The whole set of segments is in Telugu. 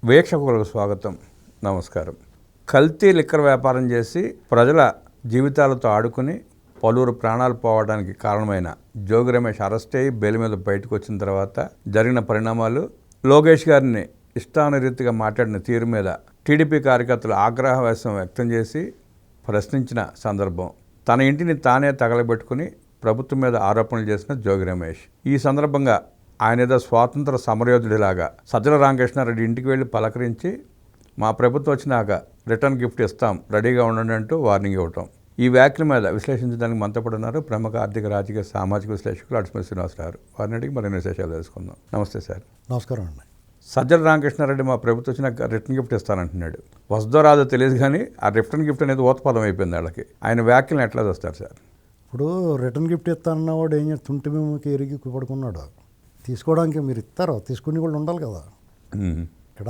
వీక్షకులకు స్వాగతం, నమస్కారం. కల్తీ లిక్కర్ వ్యాపారం చేసి ప్రజల జీవితాలతో ఆడుకుని పలువురు ప్రాణాలు పోవడానికి కారణమైన జోగి రమేష్ అరెస్ట్ అయ్యి బెయిల్ మీద బయటకు వచ్చిన తర్వాత జరిగిన పరిణామాలు, లోకేష్ గారిని ఇష్టానురీతిగా మాట్లాడిన తీరు మీద టీడీపీ కార్యకర్తలు ఆగ్రహవేశం వ్యక్తం చేసి ప్రశ్నించిన సందర్భం, తన ఇంటిని తానే తగలబెట్టుకుని ప్రభుత్వం మీద ఆరోపణలు చేసిన జోగి రమేష్. ఈ సందర్భంగా ఆయన ఏదో స్వాతంత్ర సమరయోధుడిలాగా సజ్జల రామకృష్ణారెడ్డి ఇంటికి వెళ్ళి పలకరించి మా ప్రభుత్వం వచ్చినాక రిటర్న్ గిఫ్ట్ ఇస్తాం, రెడీగా ఉండండి అంటూ వార్నింగ్ ఇవ్వటం. ఈ వ్యాఖ్యల మీద విశ్లేషించడానికి మనతో పాటు ఉన్నారు ప్రముఖ ఆర్థిక, రాజకీయ, సామాజిక విశ్లేషకులు అడుసుమల్లి శ్రీనివాసరావు. వారిని అడిగి మరిన్ని విశేషాలు తెలుసుకుందాం. నమస్తే సార్. నమస్కారం అండి. సజ్జల రామకృష్ణారెడ్డి మా ప్రభుత్వం వచ్చినాక రిటర్న్ గిఫ్ట్ ఇస్తానంటున్నాడు. వస్తుందో రాదో తెలియదు, కానీ ఆ రిటర్న్ గిఫ్ట్ అనేది ఊతపదం అయిపోయింది వాళ్ళకి. ఆయన వ్యాఖ్యలను ఎట్లా చూస్తారు సార్? ఇప్పుడు రిటర్న్ గిఫ్ట్ ఇస్తానన్నవాడు ఏం చేస్తే తుంటి మేమకి ఎరిగి పడుకున్నాడు. తీసుకోవడానికి మీరు ఇస్తారో తీసుకుని వాళ్ళు ఉండాలి కదా. ఇక్కడ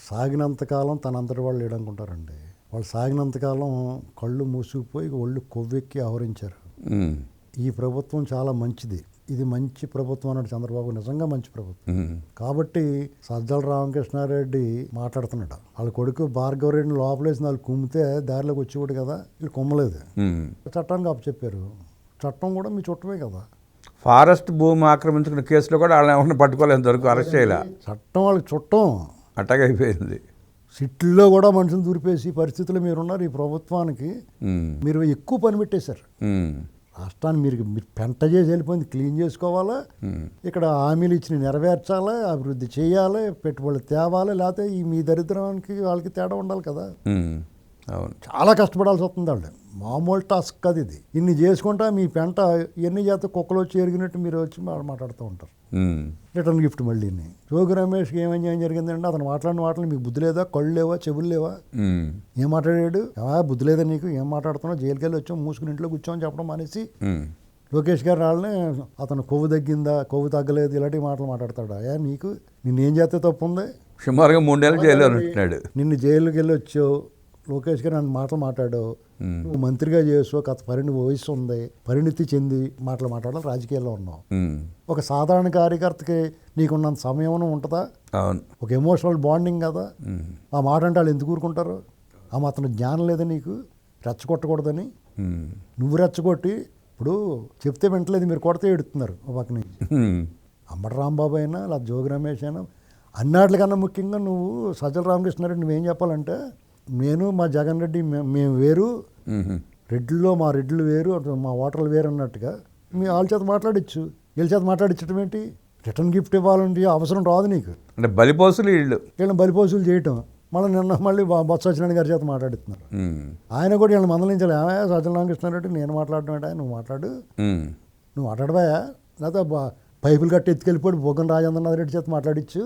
సాగినంతకాలం తనంతటి వాళ్ళు లేడనుకుంటారండి. వాళ్ళు సాగినంతకాలం కళ్ళు మూసుకుపోయి ఒళ్ళు కొవ్వెక్కి ఆవరించారు. ఈ ప్రభుత్వం చాలా మంచిది, ఇది మంచి ప్రభుత్వం అన్నాడు చంద్రబాబు. నిజంగా మంచి ప్రభుత్వం కాబట్టి సజ్జల రామకృష్ణారెడ్డి మాట్లాడుతున్నాడు. వాళ్ళ కొడుకు భార్గవరెడ్డిని లోపలేసి వాళ్ళు కుమ్మితే దారిలోకి వచ్చేవాడు కదా, వీళ్ళు కుమ్మలేదు. చట్టానికి అప్పచెప్పారు. చట్టం కూడా మీ చుట్టమే కదా. ఫారెస్ట్ భూమి ఆక్రమించుకున్న కేసులో కూడా వాళ్ళని ఎవరిని పట్టుకోలేదు, దొరకు అరెస్ట్ చేయాలి. చట్టం వాళ్ళకి చుట్టం అట్టగా అయిపోయింది. సిట్లో కూడా మనుషులు దూరిపేసి పరిస్థితులు మీరున్నారు. ఈ ప్రభుత్వానికి మీరు ఎక్కువ పని పెట్టేశారు. రాష్ట్రాన్ని మీరు పెంట చేసి వెళ్ళిపోయింది. క్లీన్ చేసుకోవాలా, ఇక్కడ హామీలు ఇచ్చిన నెరవేర్చాలి, అభివృద్ధి చేయాలి, పెట్టుబడులు తేవాలి, లేకపోతే ఈ మీ దరిద్రానికి వాళ్ళకి తేడా ఉండాలి కదా. అవును, చాలా కష్టపడాల్సి వస్తుంది వాళ్ళు. మామూలు టాస్క్ కాదు ఇది. ఇన్ని చేసుకుంటా మీ పెంట ఎన్ని చేత కుక్కలు వచ్చి ఎరిగినట్టు మీరు వచ్చి మాట్లాడుతూ ఉంటారు. రిటర్న్ గిఫ్ట్ మళ్ళీ జోగి రమేష్కి ఏం జరిగిందంటే, అతను మాట్లాడిన మాటలు మీకు బుద్ధి లేదా, కళ్ళు లేవా, చెవులు లేవా, ఏం మాట్లాడాడు, బుద్ధి లేదా నీకు, ఏం మాట్లాడుతున్నావు, జైలుకి వెళ్ళి వచ్చాం, మూసుకుని ఇంట్లో కూర్చోమని చెప్పడం మానేసి లోకేష్ గారు వాళ్ళని అతను కొవ్వు తగ్గిందా, కొవ్వు తగ్గలేదు, ఇలాంటి మాటలు మాట్లాడతాడా? నీకు నిన్నేం చేస్తే తప్పు ఉంది? సుమారుగా 3 ఏళ్ళు జైల్లో ఉంటున్నాడు. నిన్ను జైలుకి వెళ్ళి వచ్చావు, లోకేష్ గారు నన్ను మాటలు మాట్లాడావు, నువ్వు మంత్రిగా చేసావు, వయసు ఉంది, పరిణితి చెంది మాట్లాడాలి, రాజకీయాల్లో ఉన్నావు. ఒక సాధారణ కార్యకర్తకి నీకున్నంత సమయం ఉంటుందా? ఒక ఎమోషనల్ బాండింగ్ కదా. ఆ మాట అంటే వాళ్ళు ఎందుకు ఊరుకుంటారు? అతను జ్ఞానం లేదా నీకు? రెచ్చగొట్టకూడదని నువ్వు రెచ్చగొట్టి ఇప్పుడు చెప్తే వింటలేదు, మీరు కొడితే ఎడుతున్నారు ఒక పక్క నుంచి. అంబటి రాంబాబు అయినా లేదా జోగి రమేష్ అయినా అన్నిటికన్నా ముఖ్యంగా నువ్వు సజ్జల రామకృష్ణారెడ్డి నువ్వేం చెప్పాలంటే, నేను మా జగన్ రెడ్డి మేము వేరు, రెడ్డిలో మా రెడ్లు వేరు, మా ఓటర్లు వేరు అన్నట్టుగా మీ వాళ్ళ చేత మాట్లాడచ్చు. వీళ్ళ చేత మాట్లాడించడం ఏంటి? రిటర్న్ గిఫ్ట్ ఇవ్వాలంటే అవసరం రాదు నీకు. అంటే బలిపోసులు వీళ్ళని బలిపోసులు చేయటం. మళ్ళీ బొత్స సత్యనారాయణ గారి చేత మాట్లాడుతున్నారు. ఆయన కూడా వీళ్ళని మందలించాలి. సజ్జల రామకృష్ణారెడ్డి నేను మాట్లాడటం, నువ్వు మాట్లాడు, నువ్వు మాట్లాడబాయా, లేకపోతే పైపులు కట్టి ఎత్తుకెళ్ళిపోయి బొగ్గన రాజేంద్రనాథ్ రెడ్డి చేత మాట్లాడించు,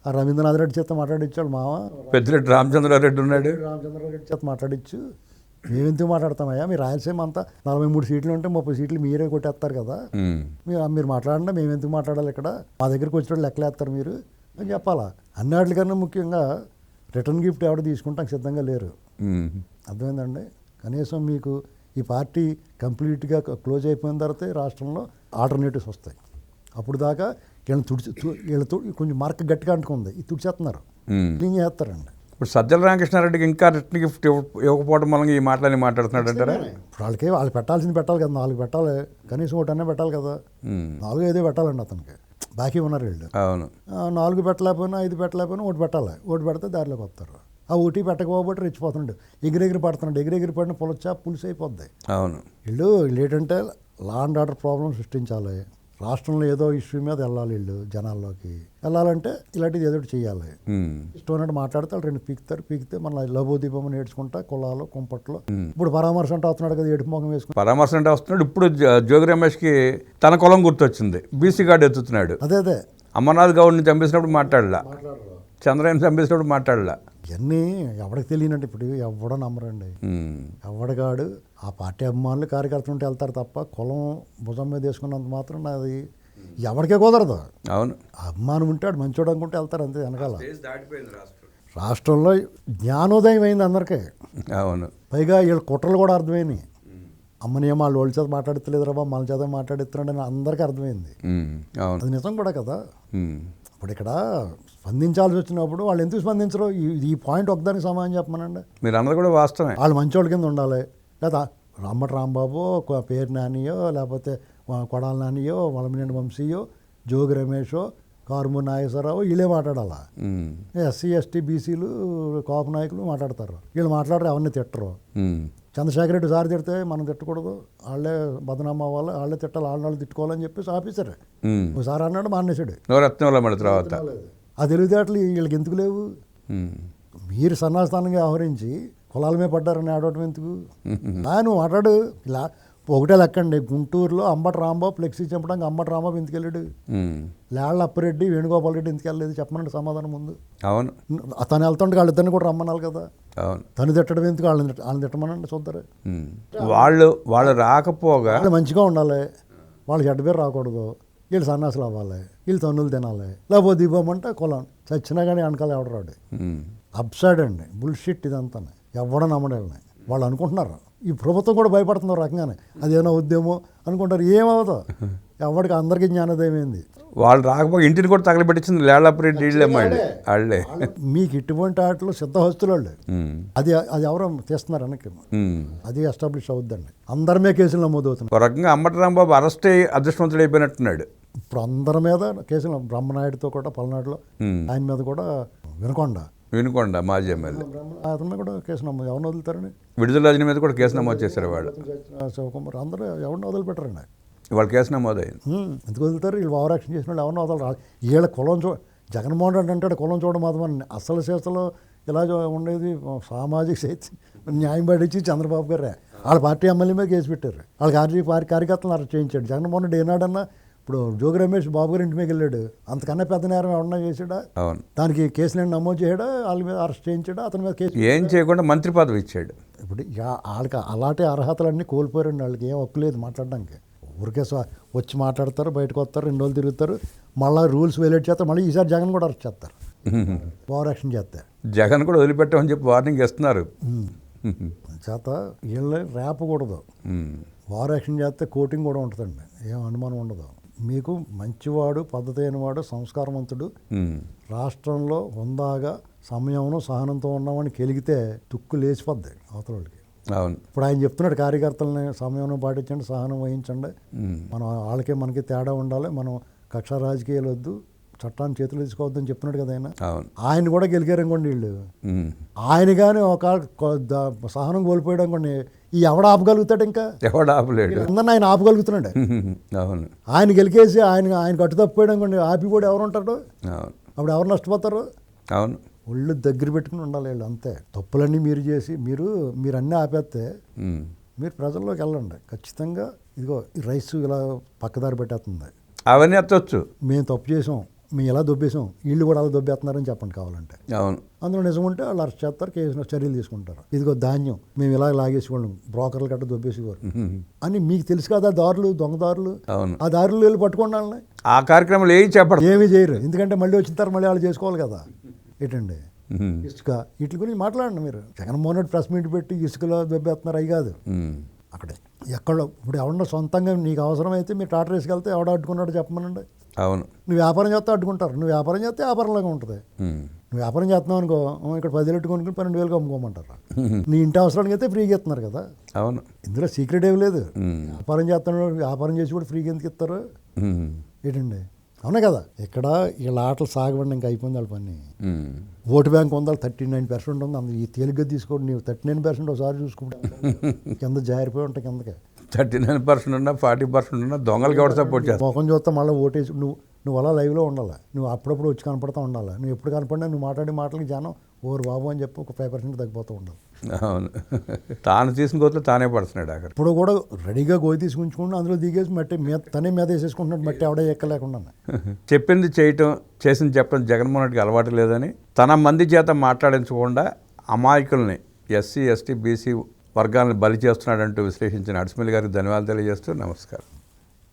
ఆ రవీంద్రనాథ్ రెడ్డి చేత మాట్లాడించాడు. మామ పెద్దిరెడ్డి రామచంద్రారెడ్డి ఉన్నాడు, రామచంద్రారెడ్డి చేత మాట్లాడించు. మేమెందుకు మాట్లాడతామయ్యా, మీరు రాయలసీమ అంతా 43 సీట్లు ఉంటే 30 సీట్లు మీరే కొట్టేస్తారు కదా, మీరు మాట్లాడండి, మేమెందుకు మాట్లాడాలి, ఇక్కడ మా దగ్గరికి వచ్చినప్పుడు లెక్కలేస్తారు మీరు అని చెప్పాలా. అన్నిటికన్నా ముఖ్యంగా రిటర్న్ గిఫ్ట్ ఎవరు తీసుకుంటానికి సిద్ధంగా లేరు. అర్థమైందండి. కనీసం మీకు ఈ పార్టీ కంప్లీట్గా క్లోజ్ అయిపోయిన తర్వాత రాష్ట్రంలో ఆల్టర్నేటివ్స్ వస్తాయి. అప్పుడు దాకా వీళ్ళతో కొంచెం మార్క్ గట్టిగా అంటుకుంది, ఇది తుడిచేస్తున్నారు, క్లీన్ చేస్తారండి. ఇప్పుడు సజ్జల రామకృష్ణారెడ్డికి ఇంకా రిటర్న్ గిఫ్ట్ ఇవ్వకపోవడం వల్ల ఈ మాటలని మాట్లాడుతున్నాడు అంటారా? ఇప్పుడు వాళ్ళు పెట్టాల్సింది పెట్టాలి కదా, 4 పెట్టాలి, కనీసం 1 పెట్టాలి కదా, 4-5 పెట్టాలండి అతనికి. బాకీ ఉన్నారు వీళ్ళు. అవును, 4 పెట్టలేకపోయినా 5 పెట్టలేకపోయినా 1 పెట్టాలి. 1 పెడితే దారిలోకి వస్తారు. ఆ 1 పెట్టకపోబట్టి రెచ్చిపోతున్నాడు, ఎగిరెగిరి పడుతున్నాడు. ఎగిరెగిరి పడిన పులుసు అయిపోద్ది. అవును, వీళ్ళు ఏంటంటే లా అండ్ ఆర్డర్ ప్రాబ్లం సృష్టించాలి. రాష్ట్రంలో ఏదో ఇష్యూ మీద వెళ్ళాలి, వీళ్ళు జనాల్లోకి వెళ్ళాలంటే ఇలాంటిది ఏదో చేయాలి. ఇష్టం ఉన్నట్టు మాట్లాడితే వాళ్ళు 2 పీకితే మన లభోదీపం నేర్చుకుంటా కులాలు కుంపట్లో. ఇప్పుడు పరామర్శ అంటే వస్తున్నాడు కదా, ఏడుపు ముఖం వేసుకుని పరామర్శ అంటే వస్తున్నాడు. ఇప్పుడు జోగి రమేష్కి తన కులం గుర్తొచ్చింది, బీసీ కార్డు ఎత్తుతున్నాడు. అదే అమర్నాథ్ గౌడ్ని చంపేసినప్పుడు మాట్లాడలా, చంద్రయ్యని చంపేసినప్పుడు మాట్లాడలా. ఇవన్నీ ఎవరికి తెలియనంటే ఇప్పుడు ఎవడో నమ్మరండి. ఎవడగాడు ఆ పార్టీ అభిమానులు కార్యకర్తలు ఉంటే వెళ్తారు తప్ప కులం భుజం మీద వేసుకున్నంత మాత్రం అది ఎవరికే కుదరదు. అవును, అభిమానం ఉంటే వాడు మంచోడు అనుకుంటే వెళ్తారు అంతే వెనకాల. రాష్ట్రంలో జ్ఞానోదయం అయింది అందరికీ. అవును, పైగా వీళ్ళ కుట్రలు కూడా అర్థమైనాయి. అమ్మని వాళ్ళ చేత మాట్లాడతలేదు రా, మన చేత మాట్లాడుతున్నాడు అని అందరికీ అర్థమైంది. అది నిజం కూడా కదా. ఇప్పుడు ఇక్కడ స్పందించాల్సి వచ్చినప్పుడు వాళ్ళు ఎందుకు స్పందించరు? ఈ పాయింట్ ఒకదానికి సమాధానం చెప్పమనండి. మీరు అన్నది కూడా వాస్తవమే. వాళ్ళు మంచోళ్ళ కింద ఉండాలి, లేదా రామ్మటి రాంబాబు, పేరు నానియో, లేకపోతే కొడాల నానియో, వలమినేని వంశీయో, జోగి రమేషో, కారుమూరి నాగేశ్వరరావు వీళ్ళే మాట్లాడాలా. ఎస్సీ ఎస్టీ బీసీలు కాపు నాయకులు మాట్లాడతారు, వీళ్ళు మాట్లాడరు, ఎవరిని తిట్టరు. చంద్రశేఖర్ రెడ్డి సారి తిడితే మనం తిట్టకూడదు, వాళ్ళే బదనామా అవ్వాలి, వాళ్ళే తిట్టాలి, వాళ్ళు తిట్టుకోవాలని చెప్పేసి ఆఫీసర్ ఒకసారి అన్నాడు, మానేశాడు. తర్వాత ఆ తెలివితేటలు వీళ్ళకి ఎందుకు లేవు? మీరు సన్నాస్థానంగా వ్యవహరించి కులాల మీద పడ్డారని ఆడటం ఎందుకు? నువ్వు మాట్లాడు. ఇలా ఒకటే లెక్కండి, గుంటూరులో అంబటి రాంబాబు ఫ్లెక్సీ చంపడానికి అంబటి రాంబాబు ఎందుకు వెళ్ళాడు? లేళ్ళ అప్పిరెడ్డి, వేణుగోపాల్ రెడ్డి ఎందుకు వెళ్ళలేదు? చెప్పమనండి సమాధానం ముందు. అవును, తను వెళ్తుంటే వాళ్ళిద్దరిని కూడా రమ్మనాలి కదా. అవును, తను తిట్టడం ఎందుకు? వాళ్ళని తిట్టమనండి చూద్దరు. వాళ్ళు రాకపోగా వాళ్ళు మంచిగా ఉండాలి, వాళ్ళు చెడ్డ పేరు రాకూడదు, వీళ్ళు సన్నాసులు అవ్వాలి, వీళ్ళు తన్నులు తినాలి, లేకపోతే దీపమంటే కులం చచ్చినా కానీ వెనకాల ఎవడరాడు. అప్సైడ్ అండి, బుల్షిట్ ఇదంతా. ఎవడ నమ్మడాలని వాళ్ళు అనుకుంటున్నారు. ఈ ప్రభుత్వం కూడా భయపడుతుంది రకంగానే, అదేమో ఉద్యమం అనుకుంటారు. ఏమవుతుందో ఎవరికి, అందరికీ జ్ఞానోదయం ఏంది? వాళ్ళు రాకపోతే ఇంటిని కూడా తగలబెట్టించింది లేళ్ళపరెడ్డి వాళ్ళే. మీకు ఇటువంటి వాటిలో సిద్ధహస్తులు వాళ్ళు. అది ఎవరో తీస్తున్నారు వెనక్కి, అది ఎస్టాబ్లిష్ అవుద్దండి. అందరి మీద కేసులు నమోదవుతున్నాయి. ఒక రకంగా అంబటి రాంబాబు అరెస్ట్ అయ్యి అదృష్టవంతుడు అయిపోయినట్టున్నాడు. ఇప్పుడు అందరి మీద కేసులు, బ్రహ్మనాయుడుతో కూడా పల్నాడులో ఆయన మీద కూడా, వినుకొండ మాజీ ఎమ్మెల్యే అతని మీద కూడా కేసు నమోదు. ఎవరిని వదులుతారని? విడుదల రజని మీద కూడా కేసు నమోదు చేశారు వాళ్ళు. శివకుమార్ అందరూ ఎవరిని వదిలిపెట్టారండి. వాళ్ళ కేసు నమోదైంది. ఎందుకు వదులుతారు? వీళ్ళు ఓవర్ యాక్షన్ చేసిన వాళ్ళు ఎవరిని వదలరు. వీళ్ళ కులం జగన్మోహన్ రెడ్డి అంటాడు కులం చూడడం మాత్రం. అసలు చేస్తలో ఇలా ఉండేది సామాజిక శక్తి న్యాయం పడించి చంద్రబాబు గారే వాళ్ళ పార్టీ ఎమ్మెల్యే మీద కేసు పెట్టారు. వాళ్ళ కార్యకర్తలను అరెస్ట్ చేయించాడు. జగన్మోహన్ రెడ్డి ఏనాడన్నా ఇప్పుడు జోగి రమేష్ బాబు గారి ఇంటి మీద వెళ్ళాడు, అంతకన్నా పెద్ద నేరం ఎవరన్నా చేసాడా? దానికి కేసులు నమోదు చేయడా? వాళ్ళ మీద అరెస్ట్ చేయించాడా? అతని మీద కేసు ఏం చేయకుండా మంత్రి పదవి ఇచ్చాడు. ఇప్పుడు వాళ్ళకి అలాంటి అర్హతలన్నీ కోల్పోయారండి. వాళ్ళకి ఏం హక్కు లేదు మాట్లాడడానికి. ఊరికే వచ్చి మాట్లాడతారు, బయటకు వస్తారు, 2 రోజులు తిరుగుతారు, మళ్ళీ రూల్స్ వైలేట్ చేస్తారు, మళ్ళీ ఈసారి జగన్ కూడా అరెస్ట్ చేస్తారు, ఓవర్ యాక్షన్ చేస్తే. జగన్ కూడా వదిలిపెట్టామని చెప్పి వార్నింగ్ ఇస్తున్నారు. చేత వీళ్ళని రేపకూడదు. ఓవర్ యాక్షన్ చేస్తే కోటింగ్ కూడా ఉంటుందండి, ఏం అనుమానం ఉండదు. మీకు మంచివాడు, పద్ధతి అయినవాడు, సంస్కారవంతుడు, రాష్ట్రంలో హుందాగా సమయంలో సహనంతో ఉన్నామని కెలిగితే తుక్కు లేచిపోద్ది అవతల వాళ్ళకి. అవును, ఇప్పుడు ఆయన చెప్తున్నాడు కార్యకర్తలని సమయం పాటించండి, సహనం వహించండి, మనం వాళ్ళకి మనకి తేడా ఉండాలి, మనం కక్ష రాజకీయాలు వద్దు, చట్టాన్ని చేతులు తీసుకోవద్దని చెప్తున్నాడు కదా ఆయన. ఆయన కూడా గెలికారనుకోండి వీళ్ళు, ఆయన కానీ ఒక సహనం కోల్పోయాడు అనుకోండి, ఈ ఎవడ ఆపగలుగుతాడు? ఇంకా ఎవడ ఆపలేడు. అందరిని ఆయన ఆపగలుగుతున్నాడు. అవును, ఆయన గెలికేసి ఆయన కట్టు తప్పిపోయాడు అనుకోండి, ఆపి కూడా ఎవరు ఉంటాడు? అప్పుడు ఎవరు నష్టపోతారు? అవును, ఒళ్ళు దగ్గర పెట్టుకుని ఉండాలి వీళ్ళు, అంతే. తప్పులన్నీ మీరు చేసి మీరు అన్నీ ఆపేస్తే మీరు ప్రజల్లోకి వెళ్ళండి ఖచ్చితంగా. ఇదిగో ఈ రైస్ ఇలా పక్కదారి పెట్టేస్తుంది, అవన్నీ ఎత్తవచ్చు, మేము తప్పు చేసాం, మేము ఎలా దొబ్బేసాం, వీళ్ళు కూడా అలా దొబ్బేస్తున్నారని చెప్పండి కావాలంటే. అవును, అందులో నిజం ఉంటే వాళ్ళు అరెస్ట్ చేస్తారు, కేసు చర్యలు తీసుకుంటారు. ఇదిగో ధాన్యం మేము ఇలా లాగేసేవాళ్ళం, బ్రోకర్లు గట్ట దొబ్బేసేవారు అని మీకు తెలుసు కదా, దారులు, దొంగదారులు. ఆ దారులు వెళ్ళి పట్టుకోండి వాళ్ళని. ఆ కార్యక్రమాలు ఏమీ చేయరు, ఎందుకంటే మళ్ళీ వచ్చిన తర్వాత మళ్ళీ వాళ్ళు చేసుకోవాలి కదా. ఏంటండి ఇసుక, వీటి గురించి మాట్లాడండి మీరు. జగన్మోహన్ రెడ్డి ప్రెస్ మీట్ పెట్టి ఇసుకలో దొబ్బేస్తున్నారు అవి కాదు. అక్కడే ఎక్కడో ఇప్పుడు ఎవడన్నా సొంతంగా నీకు అవసరమైతే మీరు టాటా వేసుకెళ్తే ఎవడ అడ్డుకున్నాడు చెప్పమనండి. అవును, నువ్వు వ్యాపారం చేస్తే అడ్డుకుంటారు, నువ్వు వ్యాపారం చేస్తే వ్యాపారంలాగా ఉంటుంది. నువ్వు వ్యాపారం చేస్తున్నావు అనుకో, ఇక్కడ 10,000 కొనుక్కుని 12,000 అమ్ముకోమంటారు. నీ ఇంటి అవసరానికి అయితే ఫ్రీగా ఇస్తున్నారు కదా. అవును, ఇందులో సీక్రెట్ ఏమి లేదు. వ్యాపారం చేస్తున్నాడు, వ్యాపారం చేసి కూడా ఫ్రీగా ఎందుకు ఇస్తారు? ఏంటండి, అవునా కదా. ఇక్కడ వీళ్ళ ఆటలు సాగబడి ఇంకా అయిపోయింది వాళ్ళ పని. ఓటు బ్యాంక్ ఉందా 39% ఉంది, అందులో ఈ తేలిగ్గా తీసుకోండి. నీవు 39% ఒకసారి చూసుకుంటా కింద జారిపోయి ఉంటాయి కిందకి. 39% ఉన్నా 40% ఉన్నా దొంగలకి ఎవరు సపోర్ట్ చేస్తారు? ముఖం చూస్తే మళ్ళీ ఓటేసి నువ్వు అలా లైవ్లో ఉండాలి, నువ్వు అప్పుడప్పుడు వచ్చి కనపడతా ఉండాలి. నువ్వు ఎప్పుడు కనపడినా నువ్వు మాట్లాడే మాటలకి జనం ఓరు బాబు అని చెప్పి ఒక 5% తగ్గిపోతూ ఉండాలి. అవును, తాను తీసుకుని పోతే తానే పడుతున్నాడు అక్కడ. ఇప్పుడు కూడా రెడీగా గోయి తీసుకుంటుకుంటూ అందులో దిగేసి తనే మీద వేసేసుకుంటున్నాడు, మట్టి ఎవడే ఎక్కలేకుండా. చెప్పింది చేయటం, చేసింది చెప్పడం జగన్మోహన్ రెడ్డికి అలవాటు లేదని, తన మంది చేత మాట్లాడించకుండా అమాయకుల్ని ఎస్సీ ఎస్టీ బీసీ వర్గాలను బలి చేస్తున్నాడంటూ విశ్లేషించిన అడిసిమల్లి గారికి ధన్యవాదాలు తెలియజేస్తూ నమస్కారం.